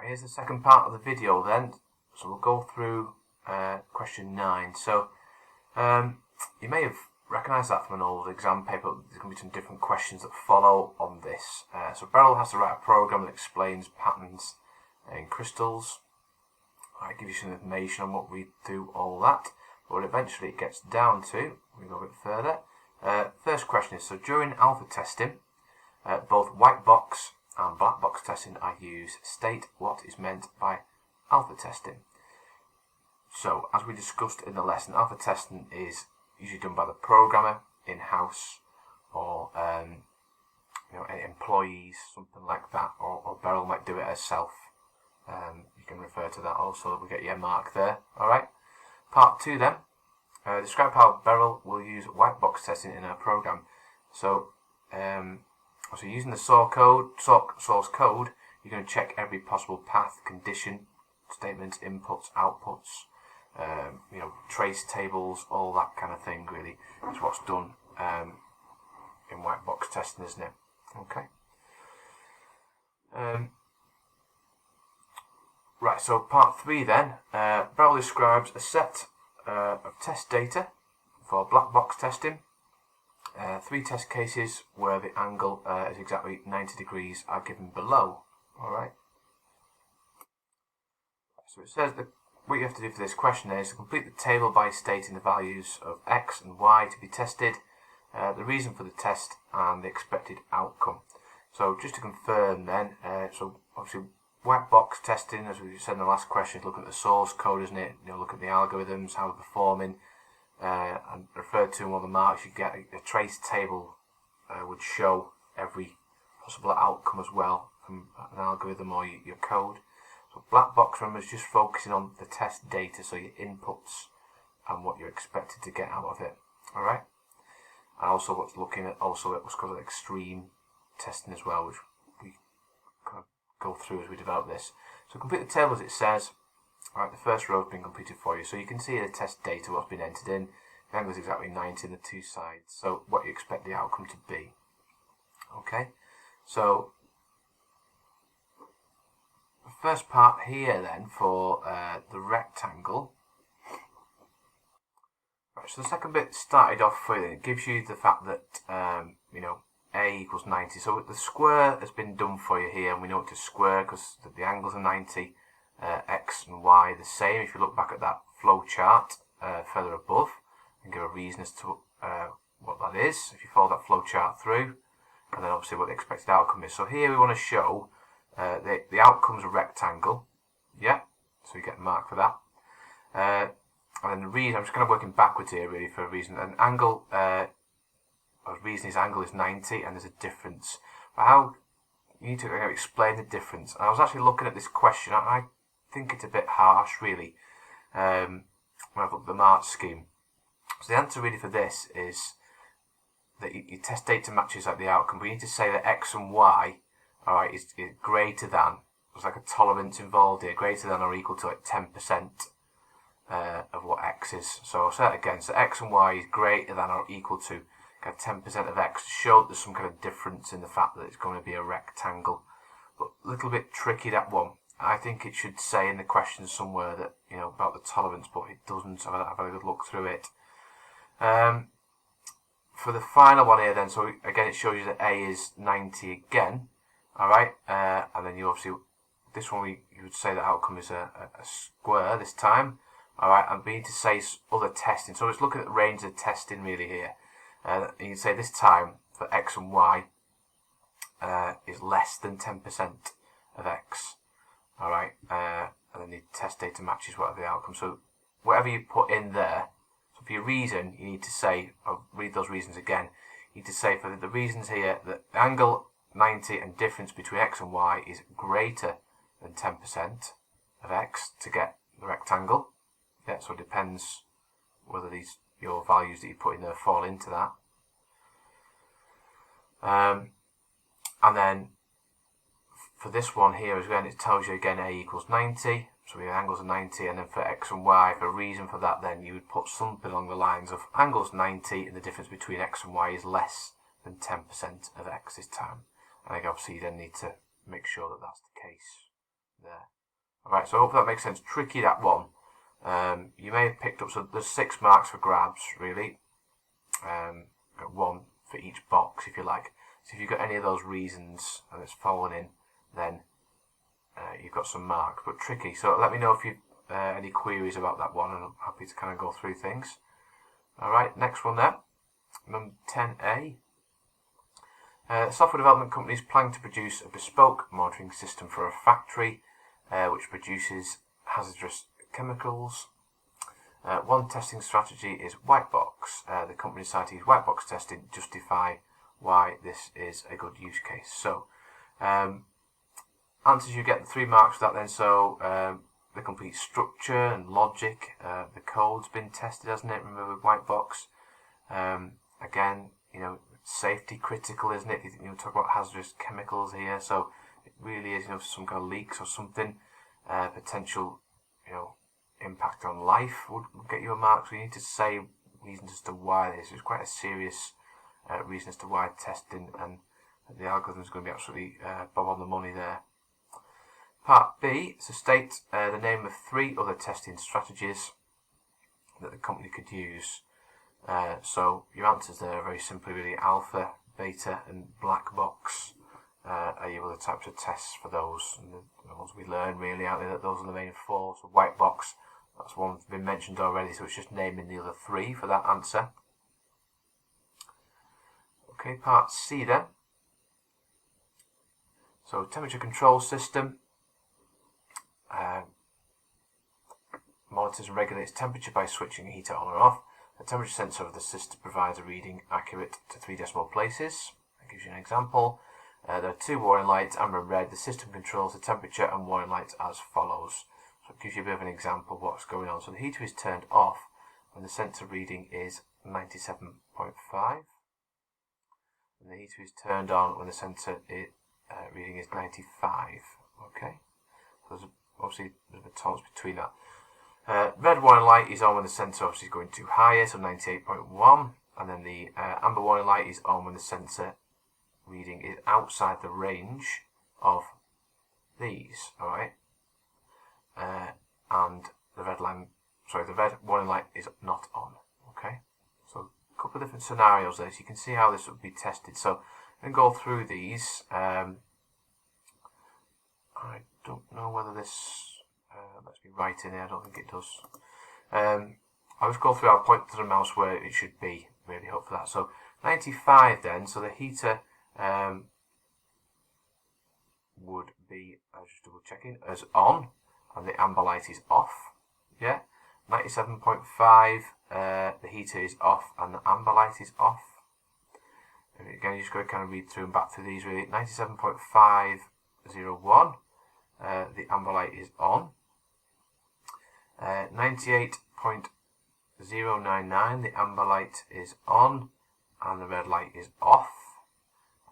Right, here's the second part of the video then. So we'll go through question 9. So you may have recognised that from an old exam paper. There's going to be some different questions that follow on this. So Beryl has to write a program that explains patterns in crystals. I give you some information on what we do, all that. But eventually it gets down to, we go a bit further. First question is, so during alpha testing, both white box and black box testing are used. State what is meant by alpha testing. So, as we discussed in the lesson, alpha testing is usually done by the programmer in-house or employees, something like that, or Beryl might do it herself. You can refer to that also. We get your mark there. Alright. Part 2 then. Describe how Beryl will use white box testing in her program. So using the source code, you're going to check every possible path, condition, statements, inputs, outputs, trace tables, all that kind of thing. Really, is what's done in white box testing, isn't it? Okay. Right. So part 3 then. Beryl describes a set of test data for black box testing. 3 test cases where the angle is exactly 90 degrees are given below. Alright. So it says that what you have to do for this question is to complete the table by stating the values of x and y to be tested, the reason for the test, and the expected outcome. So just to confirm then, so obviously white box testing, as we said in the last question, is looking at the source code, isn't it? Look at the algorithms, how they're performing. And referred to in one of the marks, you get a trace table would show every possible outcome as well from an algorithm or your code. So black box, remember, is just focusing on the test data, so your inputs and what you're expected to get out of it. Alright? And also what's looking at what's called extreme testing as well, which we kind of go through as we develop this. So complete the table as it says. Alright, the first row has been completed for you. So you can see the test data, what's been entered in. The angle is exactly 90 on the 2 sides. So what you expect the outcome to be. Okay, so the first part here then for the rectangle. Right, so the second bit started off for you. It gives you the fact that A equals 90. So the square has been done for you here, and we know it's a square because the angles are 90. X and Y the same. If you look back at that flow chart further above and give a reason as to what that is, if you follow that flow chart through, and then obviously what the expected outcome is. So here we want to show the outcome's a rectangle, yeah, so you get a mark for that. And then the reason, I'm just kind of working backwards here really for a reason. An angle, the reason his angle is 90 and there's a difference. But how you need to explain the difference. And I was actually looking at this question. I think it's a bit harsh, really, when I've looked at the mark scheme. So the answer really for this is that your test data matches like the outcome, but you need to say that x and y, alright, is greater than, there's like a tolerance involved here, greater than or equal to like 10% of what x is. So I'll say that again. So x and y is greater than or equal to kind of 10% of x, to show that there's some kind of difference in the fact that it's going to be a rectangle. But a little bit tricky, that one. I think it should say in the question somewhere that, about the tolerance, but it doesn't. I've had a good look through it. For the final one here then, so again it shows you that A is 90 again. Alright, and then you obviously, this one you would say the outcome is a square this time. Alright, and we need to say other testing. So let's look at the range of testing really here. And you can say this time for x and y is less than 10% of x. Alright, and then the test data matches whatever the outcome. So whatever you put in there, so for your reason, you need to say, I'll read those reasons again. You need to say for the reasons here that the angle 90 and difference between x and y is greater than 10% of x to get the rectangle. Yeah, so it depends whether your values that you put in there fall into that. And then for this one here again, it tells you again A equals 90, so your angles are 90, and then for x and y, for a reason for that, then you would put something along the lines of angles 90 and the difference between x and y is less than 10% of x this time. And obviously you then need to make sure that that's the case there. Alright, so I hope that makes sense. Tricky, that one. You may have picked up, so there's 6 marks for grabs, really. Got 1 for each box, if you like. So if you've got any of those reasons and it's fallen in, then you've got some marks, but tricky. So let me know if you've any queries about that one, and I'm happy to kind of go through things. Alright, next one there. Number 10A. Software development companies plan to produce a bespoke monitoring system for a factory which produces hazardous chemicals. One testing strategy is white box. The company decided to use white box testing to justify why this is a good use case. So, answers, you get the 3 marks for that then. So, the complete structure and logic, the code's been tested, hasn't it? Remember, with white box. Again, safety critical, isn't it? Talk about hazardous chemicals here, so it really is, some kind of leaks or something, potential, impact on life would get you a mark. So you need to say reasons as to why this is quite a serious reason as to why testing, and the algorithm is going to be absolutely bob on the money there. Part B, so state the name of 3 other testing strategies that the company could use. So your answers there are very simply really alpha, beta and black box are your other types of tests for those. And the ones we learn really, aren't they, that those are the main 4. So white box, that's one that's been mentioned already, so it's just naming the other 3 for that answer. Okay, part C then. So temperature control system monitors and regulates temperature by switching a heater on or off. The temperature sensor of the system provides a reading accurate to 3 decimal places. That gives you an example. There are 2 warning lights, amber and red. The system controls the temperature and warning lights as follows. So it gives you a bit of an example of what's going on. So the heater is turned off when the sensor reading is 97.5. And the heater is turned on when the sensor reading is 95. Okay. So there's obviously a bit of a tolerance between that. Red warning light is on when the sensor obviously is going too high, so 98.1, and then the amber warning light is on when the sensor reading is outside the range of these. All right, and the red warning light is not on. Okay, so a couple of different scenarios there, so you can see how this would be tested. So I'm going to go through these. I don't know whether this lets me write in here. I don't think it does. I'll just go through. I'll point to the mouse where it should be. Really hope for that. So 95 then. So the heater would be, I was just double checking, as on, and the amber light is off. Yeah. 97.5. The heater is off, and the amber light is off. And again, you just got to kind of read through and back through these. Really, 97.501. The amber light is on. 98.099, the amber light is on and the red light is off.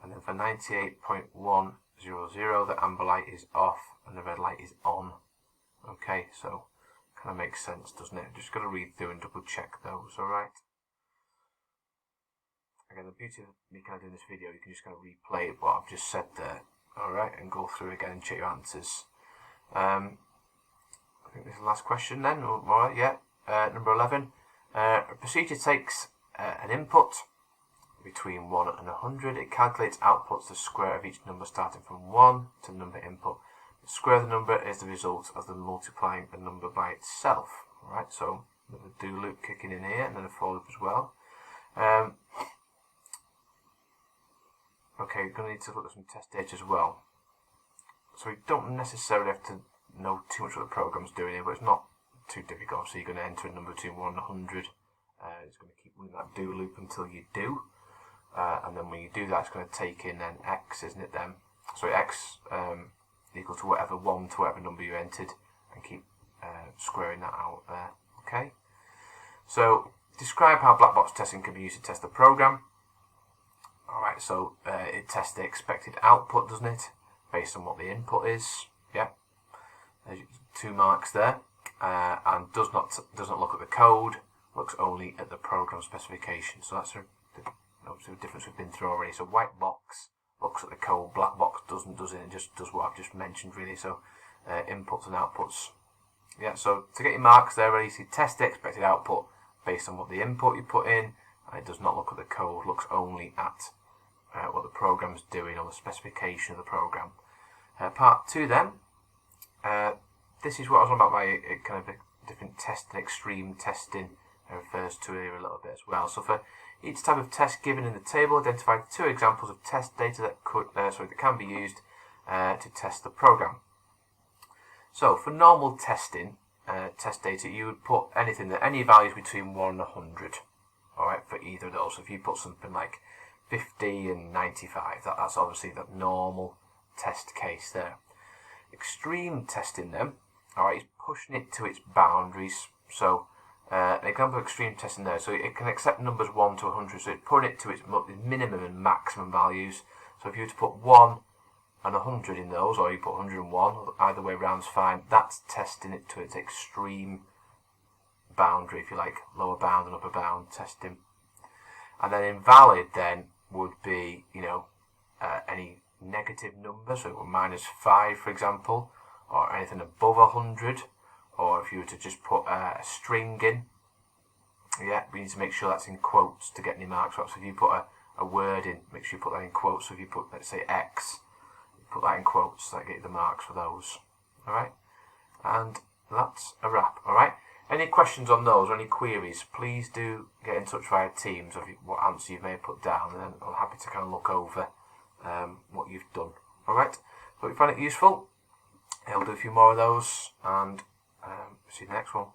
And then for 98.100, the amber light is off and the red light is on. Okay, so kind of makes sense, doesn't it? Just got to read through and double check those, alright? Again, the beauty of me kind of doing this video, you can just kind of replay what I've just said there, alright, and go through again and check your answers. I think this is the last question then. Alright, yeah. Number 11. A procedure takes an input between 1 and 100. It calculates outputs the square of each number starting from 1 to the number input. The square of the number is the result of the multiplying the number by itself. Alright, so the do loop kicking in here and then a for loop as well. Okay, we're going to need to look at some test data as well. So we don't necessarily have to know too much what the program's doing here, but it's not too difficult. So you're going to enter a number between 1 and 100. It's going to keep running that do loop until you do. And then when you do that, it's going to take in then x, isn't it then? So x equal to whatever 1 to whatever number you entered, and keep squaring that out there. Okay. So describe how black box testing can be used to test the program. Alright, so it tests the expected output, doesn't it? Based on what the input is. Yeah. There's 2 marks there. And doesn't look at the code, looks only at the program specification. So that's obviously the difference we've been through already. So white box looks at the code, black box doesn't, does it? It just does what I've just mentioned really. So inputs and outputs. Yeah, so to get your marks there, where you see test the expected output based on what the input you put in, and it does not look at the code, looks only at what the program's doing, or the specification of the program. Part 2 then, this is what I was on about by kind of a different testing, extreme testing, refers to here a little bit as well. So for each type of test given in the table, identify 2 examples of test data that can be used to test the program. So for normal testing, test data, you would put any values between 1 and 100. Alright, for either of those. So if you put something like 50 and 95, that's obviously the normal test case there. Extreme testing then, alright, is pushing it to its boundaries. So an example of extreme testing there, so it can accept numbers 1 to 100, so it's putting it to its minimum and maximum values. So if you were to put 1 and 100 in those, or you put 101, either way around is fine, that's testing it to its extreme boundary, if you like, lower bound and upper bound testing. And then invalid then would be, any negative number, so -5 for example, or anything above 100, or if you were to just put a string in, we need to make sure that's in quotes to get any marks. So if you put a word in, make sure you put that in quotes. So if you put, let's say, X, put that in quotes, that get you the marks for those. Alright, and that's a wrap. Alright, any questions on those or any queries, please do get in touch via Teams of what answer you may have put down, and then I'm happy to kind of look over what you've done. Alright, hope you find it useful. I'll do a few more of those, and see you in the next one.